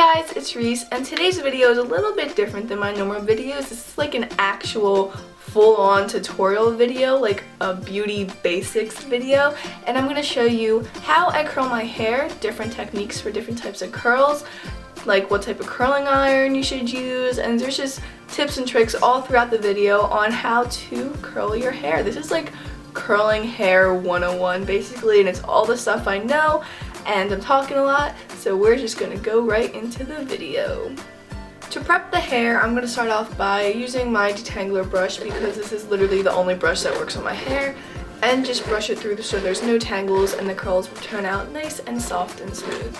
guys, it's Reese, and today's video is a little bit different than my normal videos. This is like an actual full-on tutorial video, like a beauty basics video, and I'm going to show you how I curl my hair, different techniques for different types of curls, like what type of curling iron you should use, and there's just tips and tricks all throughout the video on how to curl your hair. This is like curling hair 101 basically, and it's all the stuff I know, and I'm talking a lot, so we're just gonna go right into the video. To prep the hair, I'm gonna start off by using my detangler brush because this is literally the only brush that works on my hair, and just brush it through so there's no tangles and the curls will turn out nice and soft and smooth.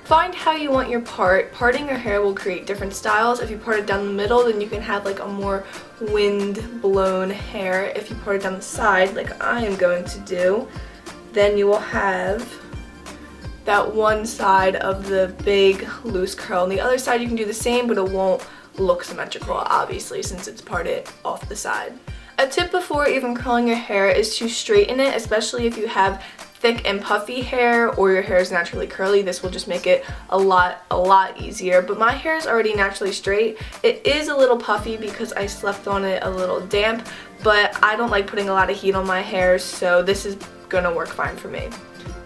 Find how you want your part. Parting your hair will create different styles. If you part it down the middle, then you can have like a more wind-blown hair. If you part it down the side, like I am going to do, then you will have that one side of the big loose curl. On the other side you can do the same, but it won't look symmetrical, obviously, since it's parted off the side. A tip before even curling your hair is to straighten it, especially if you have thick and puffy hair or your hair is naturally curly. This will just make it a lot easier, but my hair is already naturally straight. It is a little puffy because I slept on it a little damp, but I don't like putting a lot of heat on my hair, so this is gonna work fine for me.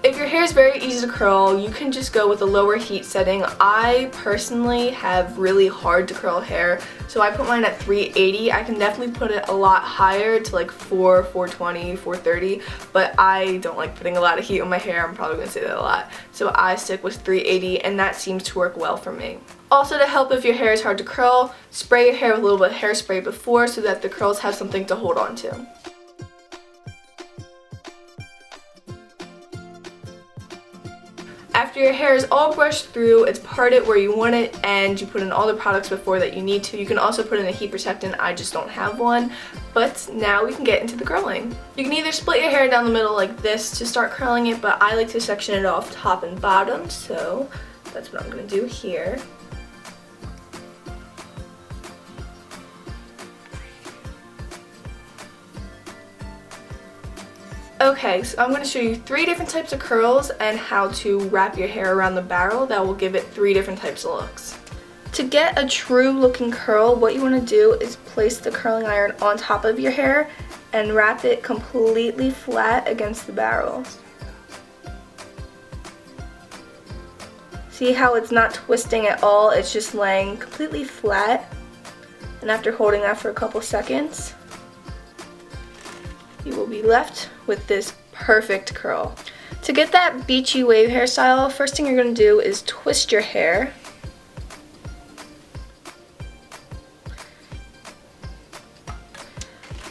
If your hair is very easy to curl, you can just go with a lower heat setting. I personally have really hard to curl hair, so I put mine at 380. I can definitely put it a lot higher to like 420, 430, but I don't like putting a lot of heat on my hair. I'm probably going to say that a lot. So I stick with 380, and that seems to work well for me. Also, to help if your hair is hard to curl, spray your hair with a little bit of hairspray before so that the curls have something to hold on to. After your hair is all brushed through, it's parted where you want it, and you put in all the products before that you need to. You can also put in a heat protectant. I just don't have one. But now we can get into the curling. You can either split your hair down the middle like this to start curling it, but I like to section it off top and bottom, so that's what I'm going to do here. Okay, so I'm going to show you 3 different types of curls and how to wrap your hair around the barrel that will give it 3 different types of looks. To get a true looking curl, what you want to do is place the curling iron on top of your hair and wrap it completely flat against the barrel. See how it's not twisting at all, it's just laying completely flat. And after holding that for a couple seconds, you will be left with this perfect curl. To get that beachy wave hairstyle, first thing you're going to do is twist your hair.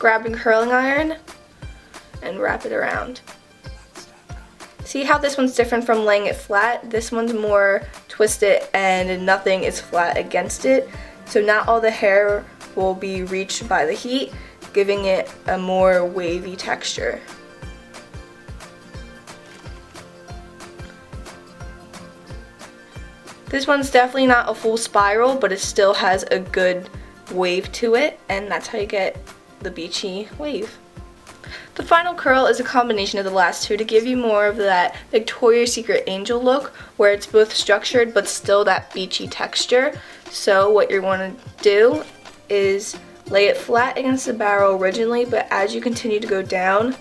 Grab your curling iron and wrap it around. See how this one's different from laying it flat? This one's more twisted and nothing is flat against it. So not all the hair will be reached by the heat, giving it a more wavy texture. This one's definitely not a full spiral, but it still has a good wave to it, and that's how you get the beachy wave. The final curl is a combination of the last two to give you more of that Victoria's Secret angel look, where it's both structured but still that beachy texture. So what you're going to do is lay it flat against the barrel originally, but as you continue to go down,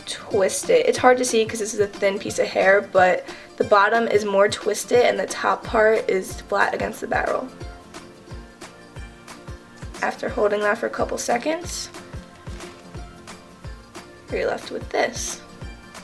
twist it. It's hard to see because this is a thin piece of hair, but the bottom is more twisted and the top part is flat against the barrel. After holding that for a couple seconds, you're left with this.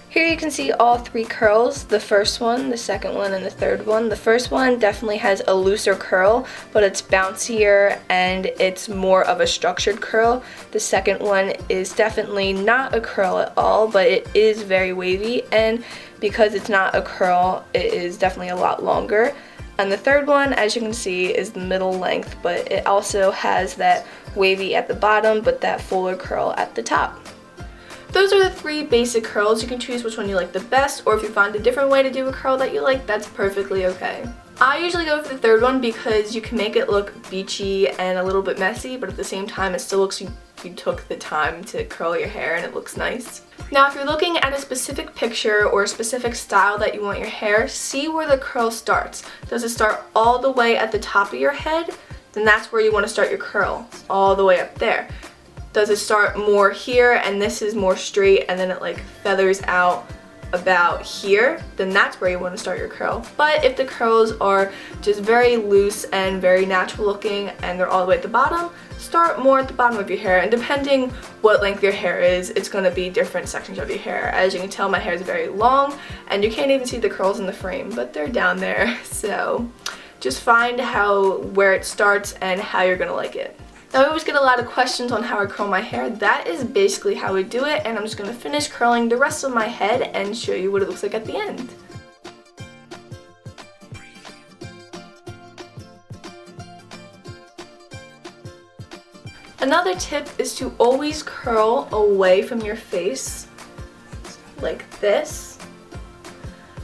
Here you can see all 3 curls, the first one, the second one, and the third one. The first one definitely has a looser curl, but it's bouncier and it's more of a structured curl. The second one is definitely not a curl at all, but it is very wavy, and because it's not a curl, it is definitely a lot longer. And the third one, as you can see, is the middle length, but it also has that wavy at the bottom, but that fuller curl at the top. Those are the 3 basic curls. You can choose which one you like the best, or if you find a different way to do a curl that you like, that's perfectly okay. I usually go for the third one because you can make it look beachy and a little bit messy, but at the same time it still looks you took the time to curl your hair and it looks nice. Now if you're looking at a specific picture or a specific style that you want your hair, see where the curl starts. Does it start all the way at the top of your head? Then that's where you want to start your curl, all the way up there. Does it start more here and this is more straight and then it like feathers out about here? Then that's where you want to start your curl. But if the curls are just very loose and very natural looking and they're all the way at the bottom, start more at the bottom of your hair, and depending what length your hair is, it's going to be different sections of your hair. As you can tell, my hair is very long and you can't even see the curls in the frame, but they're down there. So just find where it starts and how you're going to like it. Now I always get a lot of questions on how I curl my hair. That is basically how I do it, and I'm just going to finish curling the rest of my head and show you what it looks like at the end. Another tip is to always curl away from your face, like this,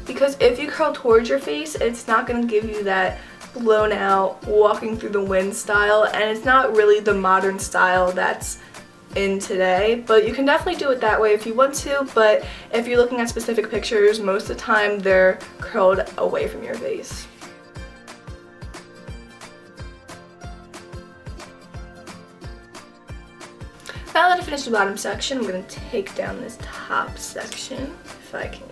because if you curl towards your face, it's not going to give you that blown out, walking through the wind style, and it's not really the modern style that's in today. But you can definitely do it that way if you want to, but if you're looking at specific pictures, most of the time they're curled away from your face. Now that I finished the bottom section, I'm going to take down this top section, if I can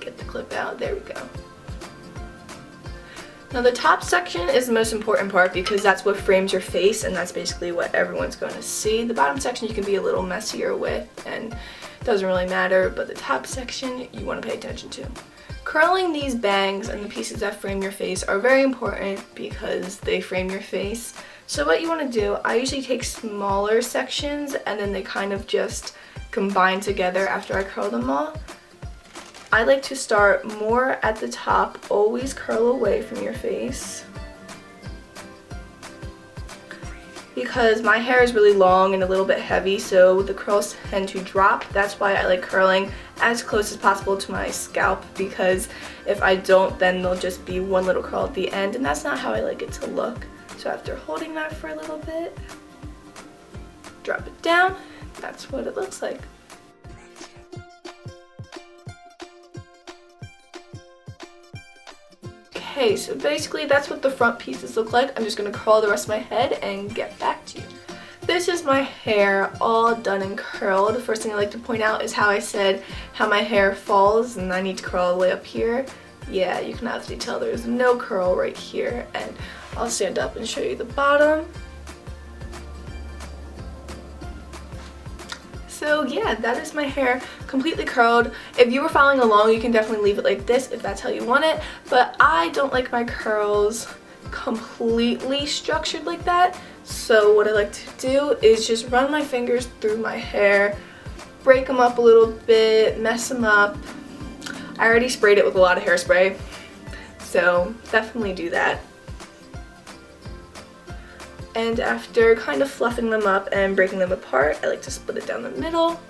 get the clip out. There we go. Now the top section is the most important part because that's what frames your face and that's basically what everyone's going to see. The bottom section you can be a little messier with and it doesn't really matter, but the top section you want to pay attention to. Curling these bangs and the pieces that frame your face are very important because they frame your face. So what you want to do, I usually take smaller sections and then they kind of just combine together after I curl them all. I like to start more at the top, always curl away from your face, because my hair is really long and a little bit heavy, so the curls tend to drop. That's why I like curling as close as possible to my scalp, because if I don't, then there'll just be one little curl at the end, and that's not how I like it to look. So after holding that for a little bit, drop it down. That's what it looks like. Okay, so basically that's what the front pieces look like. I'm just going to curl the rest of my head and get back to you. This is my hair all done and curled. The first thing I like to point out is how I said how my hair falls and I need to curl all the way up here. Yeah, you can obviously tell there's no curl right here, and I'll stand up and show you the bottom. So yeah, that is my hair completely curled. If you were following along, you can definitely leave it like this if that's how you want it, but I don't like my curls completely structured like that. So what I like to do is just run my fingers through my hair, break them up a little bit, mess them up. I already sprayed it with a lot of hairspray, so definitely do that. And after kind of fluffing them up and breaking them apart, I like to split it down the middle.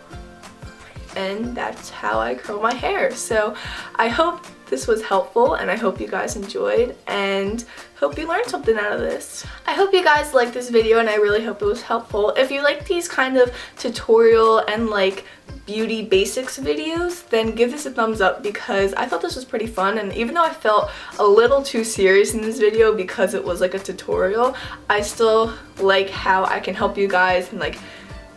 And that's how I curl my hair. So I hope this was helpful and I hope you guys enjoyed and hope you learned something out of this. I hope you guys liked this video and I really hope it was helpful. If you like these kind of tutorial and like beauty basics videos, then give this a thumbs up because I thought this was pretty fun, and even though I felt a little too serious in this video because it was like a tutorial, I still like how I can help you guys and like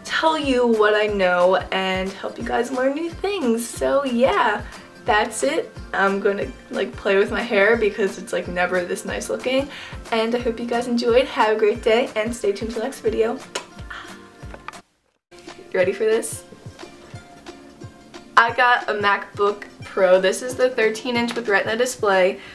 tell you what I know and help you guys learn new things. So yeah, that's it. I'm gonna like play with my hair because it's like never this nice looking, and I hope you guys enjoyed. Have a great day and stay tuned to the next video. You ready for this? I got a MacBook Pro. This is the 13-inch with Retina display.